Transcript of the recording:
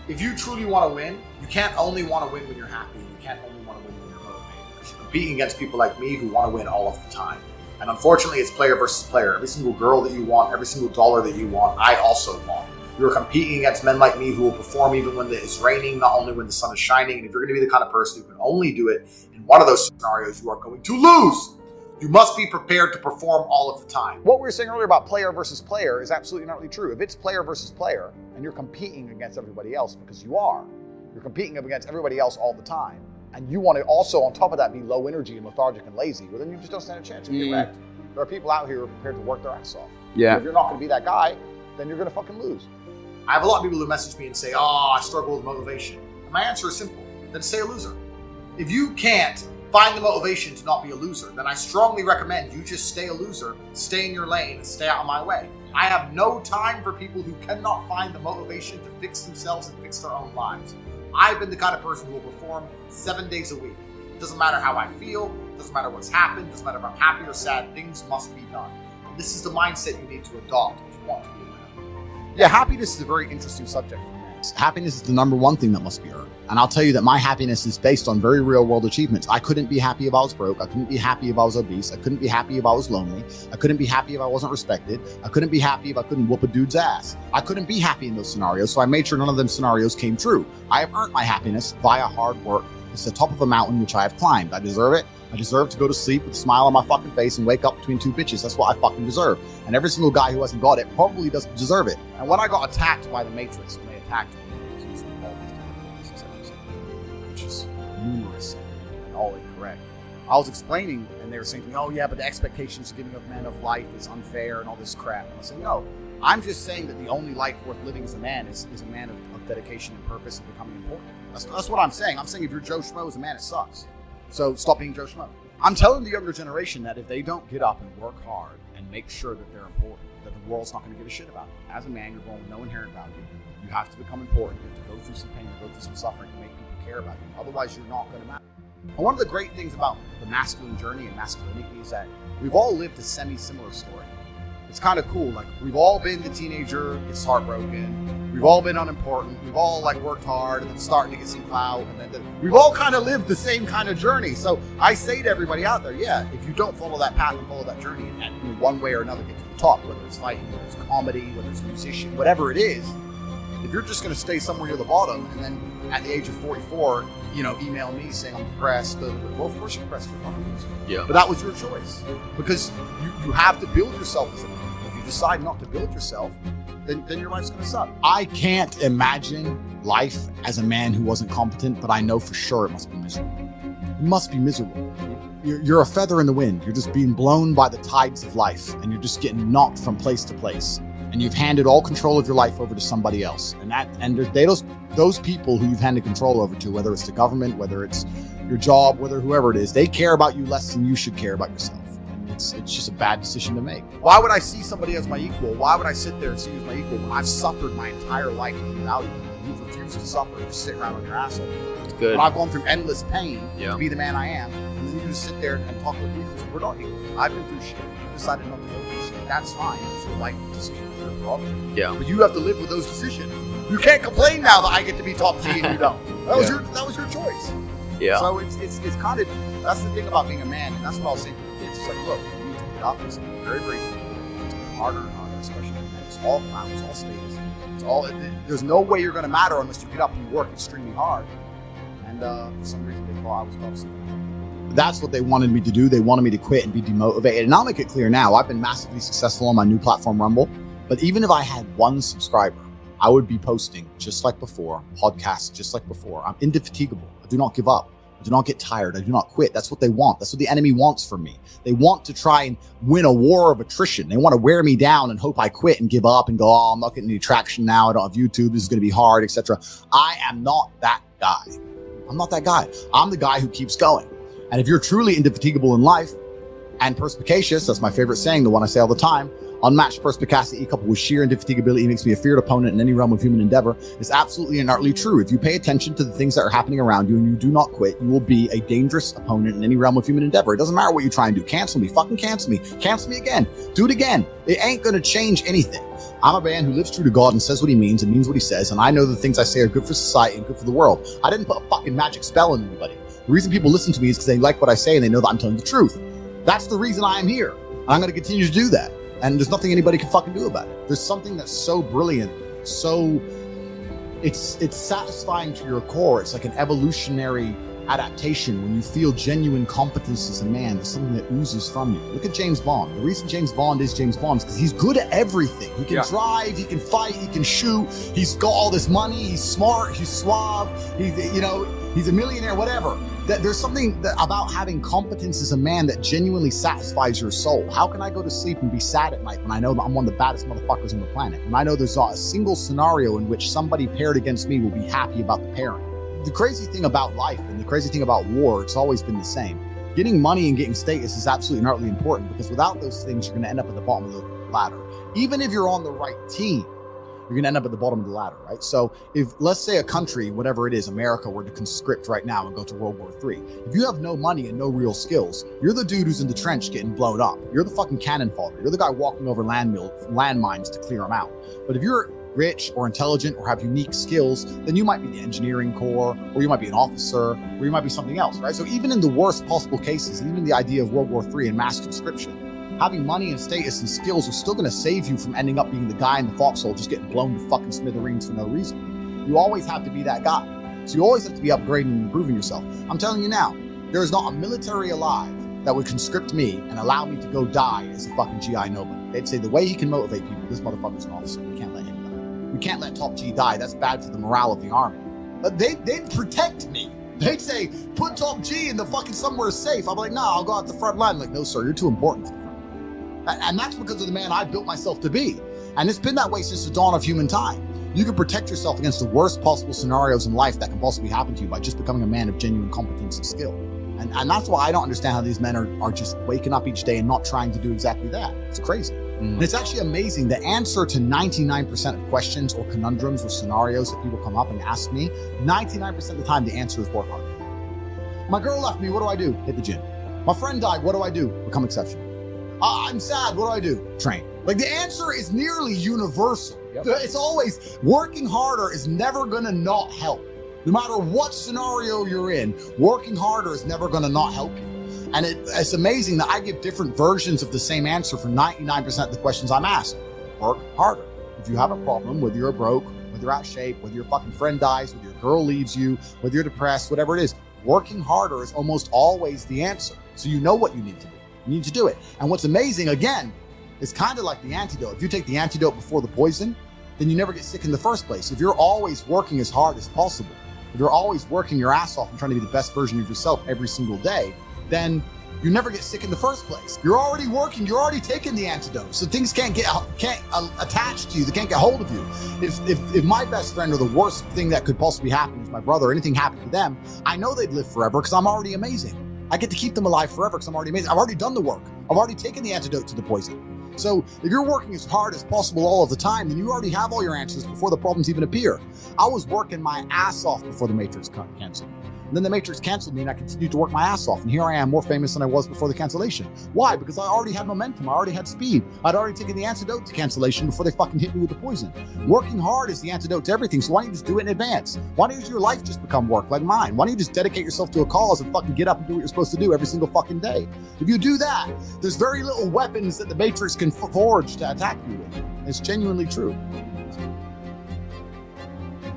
if you truly want to win, you can't only want to win when you're happy. You can't only want to win when you're motivated, because you're competing against people like me who want to win all of the time. And unfortunately, it's player versus player. Every single girl that you want, every single dollar that you want, I also want. You're competing against men like me who will perform even when it's raining, not only when the sun is shining. And if you're going to be the kind of person who can only do it in one of those scenarios, you are going to lose. You must be prepared to perform all of the time. What we were saying earlier about player versus player is absolutely not really true. If it's player versus player and you're competing against everybody else, because you're competing against everybody else all the time, and you want to also, on top of that, be low energy and lethargic and lazy, well, then you just don't stand a chance of getting wrecked. There are people out here who are prepared to work their ass off. Yeah. If you're not going to be that guy, then you're going to fucking lose. I have a lot of people who message me and say, I struggle with motivation. And my answer is simple. Then stay a loser. If you can't find the motivation to not be a loser, then I strongly recommend you just stay a loser, stay in your lane, and stay out of my way. I have no time for people who cannot find the motivation to fix themselves and fix their own lives. I've been the kind of person who will perform 7 days a week. It doesn't matter how I feel, it doesn't matter what's happened, it doesn't matter if I'm happy or sad, things must be done. And this is the mindset you need to adopt if you want to be a winner. Yeah, happiness is a very interesting subject for me. Happiness is the number one thing that must be earned. And I'll tell you that my happiness is based on very real world achievements. I couldn't be happy if I was broke. I couldn't be happy if I was obese. I couldn't be happy if I was lonely. I couldn't be happy if I wasn't respected. I couldn't be happy if I couldn't whoop a dude's ass. I couldn't be happy in those scenarios, so I made sure none of them scenarios came true. I have earned my happiness via hard work. It's the top of a mountain which I have climbed. I deserve it. I deserve to go to sleep with a smile on my fucking face and wake up between two bitches. That's what I fucking deserve. And every single guy who hasn't got it probably doesn't deserve it. And when I got attacked by the Matrix, when they attacked me, which is numerous and all incorrect, I was explaining, and they were saying to me, oh yeah, but the expectations you're giving of men of life is unfair and all this crap. And I said, no, I'm just saying that the only life worth living as a man is a man of dedication and purpose and becoming important. That's what I'm saying. I'm saying if you're Joe Schmo as a man, it sucks. So stop being Joe Schmo. I'm telling the younger generation that if they don't get up and work hard and make sure that they're important, that the world's not going to give a shit about them. As a man, you're born with no inherent value. You have to become important. You have to go through some pain, go through some suffering to make people care about you. Otherwise, you're not going to matter. And one of the great things about the masculine journey and masculinity is that we've all lived a semi-similar story. It's kind of cool. Like, we've all been the teenager, gets heartbroken. We've all been unimportant. We've all worked hard and then starting to get some clout. And then we've all kind of lived the same kind of journey. So I say to everybody out there, yeah, if you don't follow that path and follow that journey and in one way or another get to the top, whether it's fighting, whether it's comedy, whether it's musician, whatever it is, if you're just going to stay somewhere near the bottom and then at the age of 44, email me saying I'm depressed, well, of course you're depressed, you're fucking loser. Yeah. But that was your choice, because you have to build yourself as a man. If you decide not to build yourself, then your life's going to suck. I can't imagine life as a man who wasn't competent, but I know for sure it must be miserable. It must be miserable. You're a feather in the wind. You're just being blown by the tides of life, and you're just getting knocked from place to place. And you've handed all control of your life over to somebody else. And those people who you've handed control over to, whether it's the government, whether it's your job, whether whoever it is, they care about you less than you should care about yourself. It's just a bad decision to make. Why would I see somebody as my equal? Why would I sit there and see you as my equal when I've suffered my entire life to be valuable? You've refused to suffer and just sit around on your asshole. Good. When I've gone through endless pain to be the man I am, and then you just sit there and talk with reasons. We're not equals. I've been through shit. You decided not to go through shit. That's fine. It's your life decision. It's your problem. Yeah. But you have to live with those decisions. You can't complain now that I get to be top G and you don't. That was your choice. Yeah. So it's kind of, that's the thing about being a man, and that's what I'll say to the kids. It's like, look, you need to get up. It's very, very difficult. It's getting harder and harder, especially for men. It's all clowns, it's all status. There's no way you're going to matter unless you get up and you work extremely hard. And for some reason they thought I was toxic. That's what they wanted me to do. They wanted me to quit and be demotivated. And I'll make it clear now, I've been massively successful on my new platform, Rumble. But even if I had one subscriber, I would be posting just like before, podcasts just like before. I'm indefatigable. I do not give up. I do not get tired. I do not quit. That's what they want. That's what the enemy wants from me. They want to try and win a war of attrition. They want to wear me down and hope I quit and give up and go, oh, I'm not getting any traction now. I don't have YouTube. This is going to be hard, etc. I am not that guy. I'm not that guy. I'm the guy who keeps going. And if you're truly indefatigable in life and perspicacious, that's my favorite saying, the one I say all the time, Unmatched perspicacity coupled with sheer indefatigability makes me a feared opponent in any realm of human endeavor is absolutely and utterly true. If you pay attention to the things that are happening around you and you do not quit, you will be a dangerous opponent in any realm of human endeavor. It doesn't matter what you try and do. Cancel me. Fucking cancel me. Cancel me again. Do it again. It ain't going to change anything. I'm a man who lives true to God and says what he means and means what he says, and I know the things I say are good for society and good for the world. I didn't put a fucking magic spell on anybody. The reason people listen to me is because they like what I say and they know that I'm telling the truth. That's the reason I am here. I'm going to continue to do that. And there's nothing anybody can fucking do about it. There's something that's so brilliant, so it's satisfying to your core. It's like an evolutionary adaptation when you feel genuine competence as a man. There's something that oozes from you. Look at James Bond. The reason James Bond is James Bond is because he's good at everything. He can drive, he can fight, he can shoot. He's got all this money. He's smart. He's suave. He's a millionaire. Whatever. There's something about having competence as a man that genuinely satisfies your soul. How can I go to sleep and be sad at night when I know that I'm one of the baddest motherfuckers on the planet? When I know there's not a single scenario in which somebody paired against me will be happy about the pairing. The crazy thing about life and the crazy thing about war, it's always been the same. Getting money and getting status is absolutely and utterly important, because without those things, you're going to end up at the bottom of the ladder. Even if you're on the right team, you're going to end up at the bottom of the ladder, right? So if, let's say, a country, whatever it is, America, were to conscript right now and go to World War III, if you have no money and no real skills, you're the dude who's in the trench getting blown up. You're the fucking cannon fodder. You're the guy walking over landmines to clear them out. But if you're rich or intelligent or have unique skills, then you might be the engineering corps, or you might be an officer, or you might be something else, right? So even in the worst possible cases, even the idea of World War III and mass conscription, having money and status and skills are still going to save you from ending up being the guy in the foxhole just getting blown to fucking smithereens for no reason. You always have to be that guy. So you always have to be upgrading and improving yourself. I'm telling you now, there is not a military alive that would conscript me and allow me to go die as a fucking GI nobody. They'd say the way he can motivate people, this motherfucker's an officer. We can't let him die. We can't let Top G die. That's bad for the morale of the army. But they'd protect me. They'd say, put Top G in the fucking somewhere safe. I'm like, no, I'll go out the front line. I'm like, no, sir, you're too important for the front line. And that's because of the man I built myself to be. And it's been that way since the dawn of human time. You can protect yourself against the worst possible scenarios in life that can possibly happen to you by just becoming a man of genuine competence and skill. And that's why I don't understand how these men are just waking up each day and not trying to do exactly that. It's crazy. And it's actually amazing. The answer to 99% of questions or conundrums or scenarios that people come up and ask me, 99% of the time, the answer is work hard. My girl left me. What do I do? Hit the gym. My friend died. What do I do? Become exceptional. I'm sad. What do I do? Train. Like, the answer is nearly universal. Yep. It's always working harder is never going to not help. No matter what scenario you're in, working harder is never going to not help you. And it's amazing that I give different versions of the same answer for 99% of the questions I'm asked. Work harder. If you have a problem, whether you're broke, whether you're out of shape, whether your fucking friend dies, whether your girl leaves you, whether you're depressed, whatever it is, working harder is almost always the answer. So you know what you need to do. You need to do it. And what's amazing, again, is kind of like the antidote. If you take the antidote before the poison, then you never get sick in the first place. If you're always working as hard as possible, if you're always working your ass off and trying to be the best version of yourself every single day, then you never get sick in the first place. You're already working, you're already taking the antidote. So things can't attach to you, they can't get hold of you. If my best friend or the worst thing that could possibly happen is my brother or anything happened to them, I know they'd live forever because I'm already amazing. I get to keep them alive forever because I'm already amazing. I've already done the work. I've already taken the antidote to the poison. So if you're working as hard as possible all of the time, then you already have all your answers before the problems even appear. I was working my ass off before the Matrix canceled. And then the Matrix canceled me and I continued to work my ass off. And here I am, more famous than I was before the cancellation. Why? Because I already had momentum. I already had speed. I'd already taken the antidote to cancellation before they fucking hit me with the poison. Working hard is the antidote to everything. So why don't you just do it in advance? Why don't your life just become work like mine? Why don't you just dedicate yourself to a cause and fucking get up and do what you're supposed to do every single fucking day? If you do that, there's very little weapons that the Matrix can forge to attack you with. It's genuinely true.